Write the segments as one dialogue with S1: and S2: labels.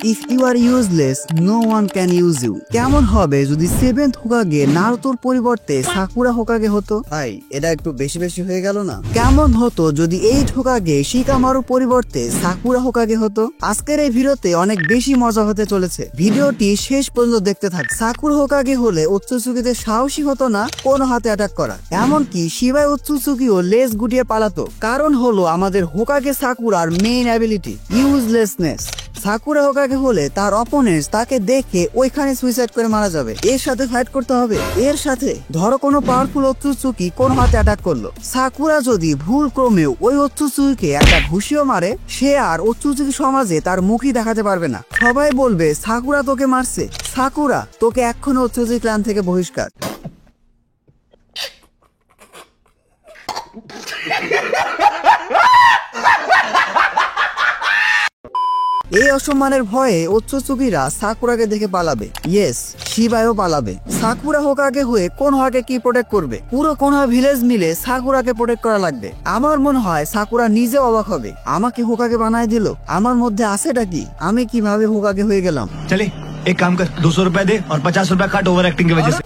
S1: If you are useless no one can use you. কেমন হবে যদি 7th হোকাগে নারুতোর পরিবর্তে সাকুরা হোকাগে হতো? ভাই এটা একটু বেশি বেশি হয়ে গেল না? কেমন হতো যদি 8th হোকাগে শিকামারুর পরিবর্তে সাকুরা হোকাগে হতো? আজকের এই ভিডিওতে অনেক বেশি মজা হতে চলেছে, ভিডিওটি শেষ পর্যন্ত দেখতে থাক। সাকুরা হোকাগে হলে ওৎসুৎসুকিতে সাহসী হতো না কোনো হাতে অ্যাটাক করা, এমনকি শিবাই ওৎসুৎসুকিও লেজ গুটিয়ে পালাতো। কারণ হলো আমাদের হোকাগে সাকুরার main ability uselessness. Sakura Hokage হলে তার অপোনেন্টস তাকে দেখে ওইখানে সুইসাইড করে মারা যাবে। এর সাথে ফাইট করতে হবে। এর সাথে ধরো কোনো পাওয়ারফুল ওৎসুৎসুকি কোন হাতে অ্যাটাক করলো, সাকুরা যদি ভুল ক্রমেও ওই ওৎসুৎসুকিকে একটা ঘুষিও মারে, সে আর ওৎসুৎসুকি সমাজে তার মুখই দেখাতে পারবে না। সবাই বলবে সাকুরা তোকে মারছে, সাকুরা তোকে এক্ষুনি ওৎসুৎসুকি ক্লান থেকে বহিষ্কার। এই অসম্মানের ভয়ে ওৎসুৎসুকিরা সাকুরাকে দেখে পালাবে। ইয়েস, শিবাইও পালাবে। সাকুরা হোকাগে হয়ে কোনোহাকে কি প্রোটেক্ট করবে? পুরো কোনোহা ভিলেজ মিলে সাকুরাকে প্রোটেক্ট করা লাগবে। আমার মনে হয় সাকুরা নিজে অবাক হবে, আমাকে হোকাগে বানায় দিল, আমার মধ্যে আছেটা কি? আমি কিভাবে হোকাগে হয়ে গেলাম?
S2: চলে এক কাম কর, 200 रुपए दे और 50 रुपए काट ओवर एक्टिंग की वजह से।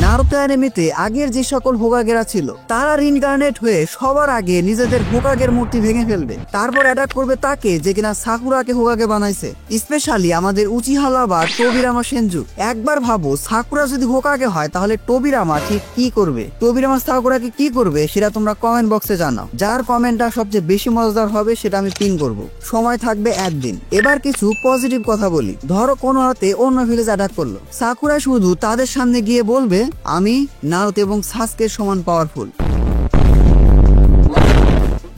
S1: নারুতো অ্যানিমেতে আগের যে সকল হোকাগেরা ছিল তারা রিনকার্নেট হয়ে সবার আগে নিজেদের হোকাগের মূর্তি ভেঙে ফেলবে, তারপর অ্যাটাক করবে তাকে যে কিনা সাকুরাকে হোকাগে বানাইছে। স্পেশালি আমাদের উচিহারা বা টোবিরামা সেনজু। একবার ভাবো সাকুরা যদি হোকাগে হয় তাহলে টোবিরামা ঠিক কি করবে? টোবিরামা সাকুরাকে কি করবে সেটা তোমরা কমেন্ট বক্সে জানাও। যার কমেন্টটা সবচেয়ে বেশি মজাদার হবে সেটা আমি পিন করব। সময় থাকবে একদিন। এবার কিছু পজিটিভ কথা বলি। ধরো কোনো হাতে অন্য ভিলেজ অ্যাটাক করলো, সাকুরা শুধু তাদের সামনে গিয়ে বলবে আমি নারুতো এবং সাসকের সমান পাওয়ারফুল।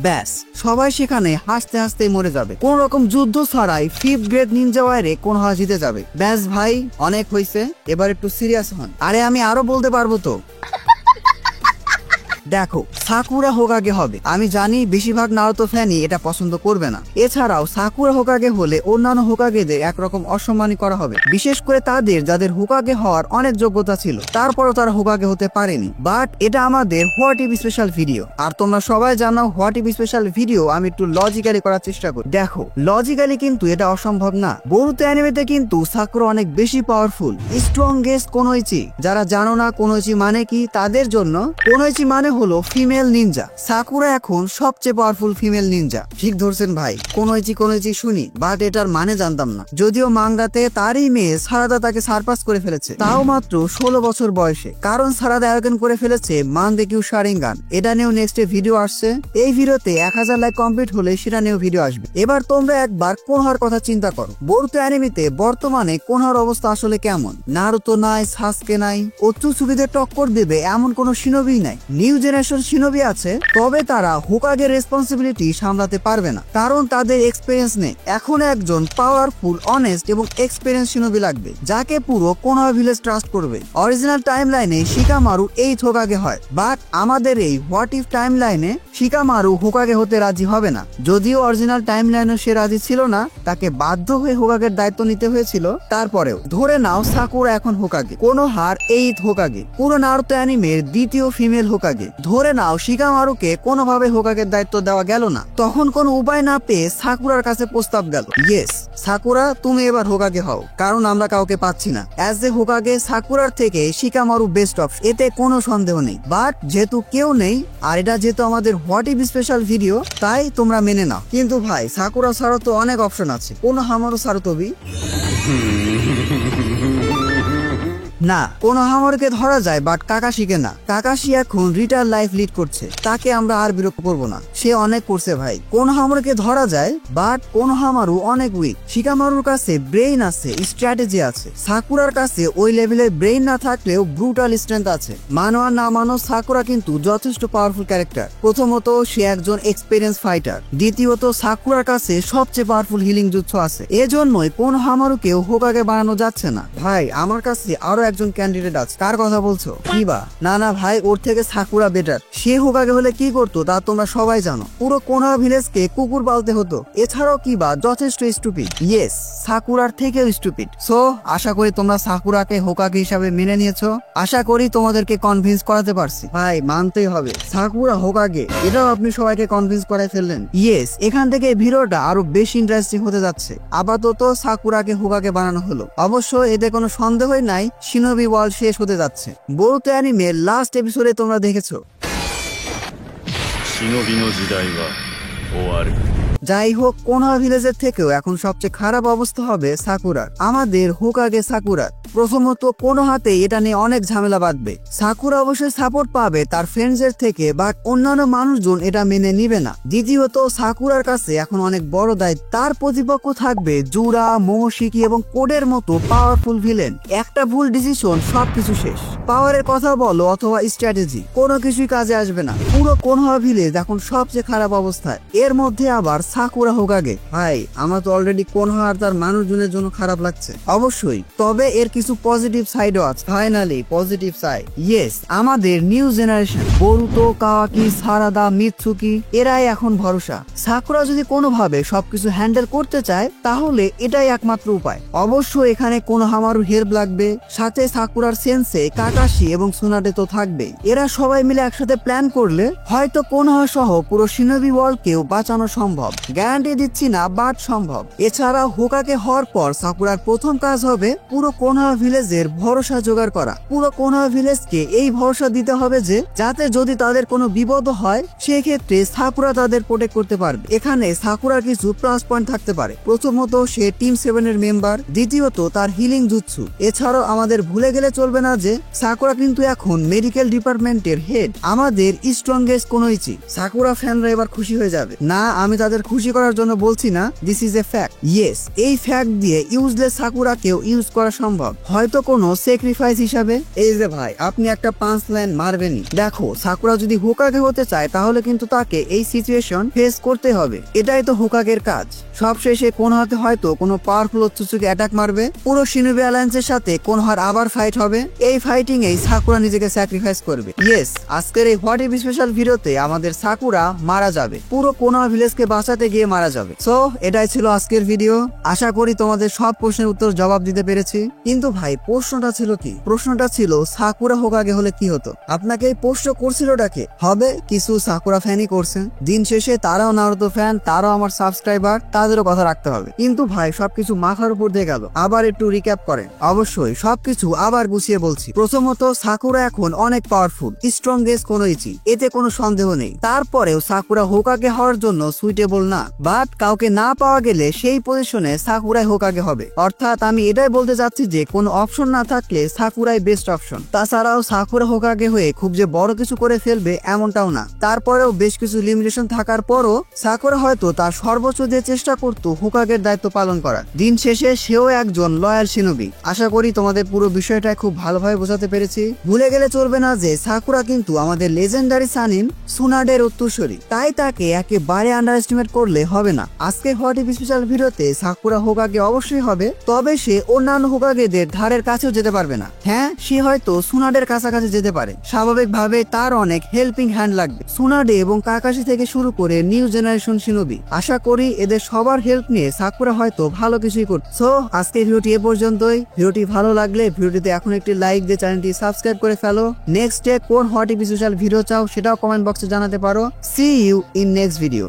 S1: ব্যাস, সবাই সেখানে হাসতে হাসতে মরে যাবে। কোন রকম যুদ্ধ ছাড়াই 5th গ্রেড নিনজা ওয়ারে কোনোহা জিতে যাবে। ব্যাস ভাই, অনেক হয়েছে, এবার একটু সিরিয়াস হন। আরে আমি আরো বলতে পারবো তো। দেখো, সাকুরা হোকাগে হবে। আমি জানি বেশিরভাগ নারুতো ফ্যানই এটা পছন্দ করবে না। এছাড়াও সাকুরা হোকাগে হলে অন্যান্য হোকাগেদের একরকম অসম্মানী করা হবে, বিশেষ করে তাদের যাদের হোকাগে হওয়ার অনেক যোগ্যতা ছিল, তারপরও তারা হোকাগে হতে পারেনি। বাট এটা আমাদের হোয়াট ইফ স্পেশাল ভিডিও, আর তোমরা সবাই জানো হোয়াট ইফ স্পেশাল ভিডিও আমি একটু লজিক্যালি করার চেষ্টা করি। দেখো, লজিক্যালি কিন্তু এটা অসম্ভব না। বরুতো অ্যানিমেতে কিন্তু সাকুরা অনেক বেশি পাওয়ারফুল, স্ট্রংগেস্ট কোনোইচি। যারা জানো না কোনোইচি মানে কি, তাদের জন্য কোনোইচি মানে হলো ফিমেল নিনজা। সাকুরা এখন সবচেয়ে পাওয়ারফুল ফিমেল নিনজা। ঠিক ধরছেন ভাই, কোনোইচি শুনি, বাট এটার মানে জানতাম না। যদিও মাঙ্গাতে তারই মেয়ে সারাদা তাকে সারপাস করে ফেলেছে, তাও মাত্র 16 বছর বয়সে। কারণ সারাদা আয়োজন করে ফেলেছে মানদেকিউ শারিঙ্গান। এটা নিয়েও নেক্সট ভিডিও আসছে। এই ভিডিওতে 1000 লাইক কমপ্লিট হলে সেটা নিয়েও ভিডিও আসবে। এবার তোমরা একবার কোনোহার কথা চিন্তা করো। বরুতো অ্যানিমেতে বর্তমানে কোনোহার অবস্থা আসলে কেমন? নারুতো নাই, সাসকে নাই, ওৎসুৎসুকিদের টক্কর দেবে এমন কোনো শিনোবি নাই। নিউ জেনারেশন শিনোবি আছে, তবে তারা হোকাগের রেসপন্সিবিলিটি সামলাতে পারবে না, কারণ তাদের এক্সপেরিয়েন্স নেই। এখন একজন পাওয়ারফুল, অনেস্ট এবং এক্সপেরিয়েন্স শিনোবি লাগবে, যাকে পুরো কোনোহা ভিলেজ ট্রাস্ট করবে। অরিজিনাল টাইমলাইনে শিকামারু 8th হোকাগে হয়, বাট আমাদের এই হোয়াট ইফ টাইমলাইনে শিকামারু হোকাগে হতে রাজি হবে না। যদিও অরিজিনাল টাইমলাইনে সে রাজি ছিল না, তাকে বাধ্য হয়ে হোকাগের দায়িত্ব নিতে হয়েছিল। তারপরেও ধরে নাও সাকুরা এখন হোকাগে, কোনোহার 8th হোকাগে, পুরো নারুতো অ্যানিমের দ্বিতীয় ফিমেল হোকাগে। ধরে নাও শিকামারুকে কোনোভাবে হোকাগের দায়িত্ব দেওয়া গেল না, তখন কোনো উপায় না পেয়ে সাকুরার কাছে প্রস্তাব গেল, ইয়েস সাকুরা তুমি এবার হোকাগে হও, কারণ আমরা কাউকে পাচ্ছি না। অ্যাজ এ হোকাগে সাকুরার থেকে শিকামারু বেস্ট অপশন, এতে কোনো সন্দেহ নেই। বাট যেহেতু কেউ নেই, আর এটা যেহেতু আমাদের হোয়াট ইফ স্পেশাল ভিডিও, তাই তোমরা মেনে নাও। কিন্তু ভাই, সাকুরা ছাড়াও তো অনেক অপশন আছে, কোনোহামারু সারুতোবি না, কোনোহামারুকে ধরা যায়, বাট কাকাশিকে না। কাকাশি এখন রিটায়ার লাইফ লিড করছে, তাকে আমরা আর বিরক্ত করবো না, সে অনেক করছে ভাই। কোনোহামারুকে ধরা যায়, বাট কোনোহামারু অনেক উইক। শিকামারুর কাছে ব্রেইন আছে, স্ট্র্যাটেজি আছে। সাকুরার কাছে ওই লেভেলের ব্রেইন না থাকলেও ব্রুটাল স্ট্রেংথ আছে। মানো আর না মানো, সাকুরা কিন্তু যথেষ্ট পাওয়ারফুল ক্যারেক্টার। প্রথমত সে একজন এক্সপেরিয়েন্স ফাইটার, দ্বিতীয়ত সাকুরার কাছে সবচেয়ে পাওয়ারফুল হিলিং জুৎসু আছে। এজন্যই কোনোহামারুকেও হোকাগে বানানো যাচ্ছে না। ভাই, আমার কাছে আরো একজন ক্যান্ডিডেট আছে। কার কথা বলছো? কিবা? না ভাই, ওর থেকে সাকুরা বেটার। সে হোকাগে হলে কি করতো তা তোমরা সবাই জানো। পুরো কোনোহা ভিলেজকে কুকুর পালতে হতো। এছাড়াও কিবা যথেষ্ট স্টুপিড। ইয়েস, সাকুরার থেকেও স্টুপিড। সো আশা করি তোমরা সাকুরাকে হোকাগে হিসাবে মেনে নিয়েছো। আশা করি তোমাদেরকে কনভিন্স করাতে পারছি। ভাই মানতেই হবে, সাকুরা হোকাগে, এটাও আপনি সবাইকে কনভিন্স করাই ফেললেন। ইয়েস, এখান থেকে ভিডিওটা আরো বেশি ইন্টারেস্টিং হতে যাচ্ছে। আপাতত সাকুরাকে হোকাগে বানানো হলো। অবশ্য এতে কোনো সন্দেহই নাই শিনোবি ওয়ার্ল্ড শেষ হতে যাচ্ছে। বোরুতো অ্যানিমে লাস্ট এপিসোডে তোমরা দেখেছো।
S3: 忍びの時代は終わる。
S1: যাই হোক, কোনোহা ভিলেজের থেকেও এখন সবচেয়ে খারাপ অবস্থা হবে সাকুরার, আমাদের হোকাগে সাকুরার। প্রথমত কোনোহাতে এটা নিয়ে অনেক ঝামেলা বাঁধবে। সাকুরা অবশ্যই সাপোর্ট পাবে তার ফ্রেন্ডসদের থেকে, বাট অন্যান্য মানুষজন এটা মেনে নিবে না। দ্বিতীয়ত সাকুরার কাছে এখন অনেক বড় দায়িত্ব। তার প্রতিপক্ষ থাকবে জুরা, মোমোশিকি এবং কোডের মতো পাওয়ারফুল ভিলেন। একটা ভুল ডিসিশন সবকিছু শেষ। পাওয়ারের কথা বলো অথবা স্ট্র্যাটেজি, কোনো কিছুই কাজে আসবে না। পুরো কোনোহা ভিলেজ এখন সবচেয়ে খারাপ অবস্থায়। এর মধ্যে আবার সাকুরা হোকাগে। ভাই আমার তো অলরেডি কোনোহা আর তার মানুষজনের জন্য খারাপ লাগছে। অবশ্যই, তবে এর কিছু পজিটিভ সাইডও আছে। Finally positive side. ইয়েস, আমাদের নিউ জেনারেশন বোরুতো, কাওয়াকি, সারাদা, মিৎসুকি এরাই এখন ভরসা। সাকুরা যদি কোনোভাবে সবকিছু হ্যান্ডেল করতে চায় তাহলে এটাই একমাত্র উপায়। অবশ্য এখানে কোনোহামারু হেল্প লাগবে, সাথে সাকুরার সেন্সে, কাকাশি এবং সুনাডে তো থাকবে। এরা সবাই মিলে একসাথে প্ল্যান করলে হয়তো কোনোহা সহ পুরো শিনোবি ওয়ার্ল্ডকেও বাঁচানো সম্ভব। গ্যারান্টি দিচ্ছি না, বাট সম্ভব। এছাড়া হোকাগে হওয়ার পর সাকুরার প্রথম কাজ হবে পুরো কোনোহা ভিলেজের ভরসা জোগাড় করা। পুরো কোনোহা ভিলেজকে এই ভরসা দিতে হবে যে যাতে যদি তাদের কোনো বিপদ হয় সেক্ষেত্রে সাকুরা তাদের প্রোটেক্ট করতে পারবে। এখানে সাকুরার কিছু প্লাস পয়েন্ট থাকতে পারে। প্রথমত, সে টিম 7 এর মেম্বার। দ্বিতীয়ত, তার হিলিং জুৎসু। এছাড়াও আমাদের ভুলে গেলে চলবে না যে সাকুরা কিন্তু এখন মেডিকেল ডিপার্টমেন্টের হেড, আমাদের স্ট্রংগেস্ট কোনোইচি। সাকুরা ফ্যানরা এবার খুশি হয়ে যাবে। না, আমি তাদের খুশি করার জন্য বলছি না, this is a fact. Yes, এই ফ্যাক্ট দিয়ে ইউজলেস সাকুরাকেও ইউজ করা সম্ভব, হয়তো কোনো স্যাক্রিফাইস হিসাবে। এই যে ভাই, আপনি একটা পাঁচ লাইন মারবেনই। দেখো, সাকুরা যদি হোকাগে হতে চায় তাহলে কিন্তু তাকে এই সিচুয়েশন ফেস করতে হবে। এটাই তো হোকাগের কাজ। সবশেষে কোনোহাতে হয়তো কোনো পাওয়ারফুল অত্যাচারকে অ্যাটাক মারবে। পুরো শিনোবি অ্যালায়েন্সের সাথে কোনোহার আবার ফাইট হবে। এই ফাইটিং এই সাকুরা নিজেকে স্যাক্রিফাইস করবে। ইয়েস, আজকের এই হোয়াট ইফ স্পেশাল ভিডিওতে আমাদের সাকুরা মারা যাবে, পুরো কোনোহা ভিলেজকে বাঁচাতে গিয়ে মারা যাবে। সো এটাই ছিল আজকের ভিডিও। আশা করি তোমাদের সব প্রশ্নের উত্তর জবাব দিতে পেরেছি। কিন্তু ভাই প্রশ্নটা ছিল কি? প্রশ্নটা ছিল সাকুরা হোকাগে হলে কি হতো? আপনাকে এই প্রশ্ন করছিলটাকে হবে কিছু সাকুরা ফ্যানই করছেন। দিন শেষে তারাও নারুতো ফ্যান, তারাও আমার সাবস্ক্রাইবার, তাদেরও কথা রাখতে হবে। কিন্তু ভাই সবকিছু মাথার উপর দিয়ে গেল। আবার একটু রিক্যাপ করেন। অবশ্যই সবকিছু আবার গুছিয়ে বলছি। প্রথমত, সাকুরা এখন অনেক পাওয়ারফুল, স্ট্রংগেস্ট কোনোইচি, এতে কোনো সন্দেহ নেই। তারপরেও সাকুরা হোকাগে হওয়ার জন্য সুইটেবল না, বাট কাউকে না পাওয়া গেলে সেই পজিশনে সাকুরাই হোকাগে হবে। অর্থাৎ আমি এটাই বলতে চাচ্ছি যে কোনো অপশন না থাকলে সাকুরাই বেস্ট অপশন। তাছাড়াও সাকুরা হোকাগে হয়ে খুব যে বড় কিছু করে ফেলবে এমনটাও না। তারপরেও বেশ কিছু লিমিটেশন থাকার পরও সাকুরা হয়তো তার সর্বোচ্চ দিয়ে চেষ্টা করতো হোকাগের দায়িত্ব পালন করার। দিন শেষে সেও একজন লয়াল শিনোবি। আশা করি তোমাদের পুরো বিষয়টা খুব ভালোভাবে বোঝাতে পেরেছি। ভুলে গেলে চলবে না যে সাকুরা কিন্তু আমাদের লেজেন্ডারি সানিন সুনাডের উত্তরসূরি, তাই তাকে একেবারে আন্ডার এস্টিমেট করলে হবে না। আজকে হোয়াট ইফ স্পেশাল ভিডিওতে সাকুরা হোকাগে অবশ্যই হবে, তবে সে অন্যান্য হোকাগেদের ধারের কাছেও যেতে পারবে না। হ্যাঁ, সে হয়তো সুনাডের কাছাকাছি যেতে পারে। স্বাভাবিকভাবে তার অনেক হেল্পিং হ্যান্ড লাগবে সুনাডে এবং কাকাশি থেকে শুরু করে নিউ জেনারেশন শিনোবি। আশা করি এদের সবার হেল্প নিয়ে সাকুরা হয়তো ভালো কিছুই করবে। সো আজকে ভিডিওটি এ পর্যন্তই। ভিডিওটি ভালো লাগলে ভিডিওটিতে এখন একটি লাইক দিয়ে চ্যানেলটি সাবস্ক্রাইব করে ফেলো। নেক্সট ডে কোন হোয়াট ইফ স্পেশাল ভিডিও চাও সেটাও কমেন্ট বক্সে জানাতে পারো। See you in next video.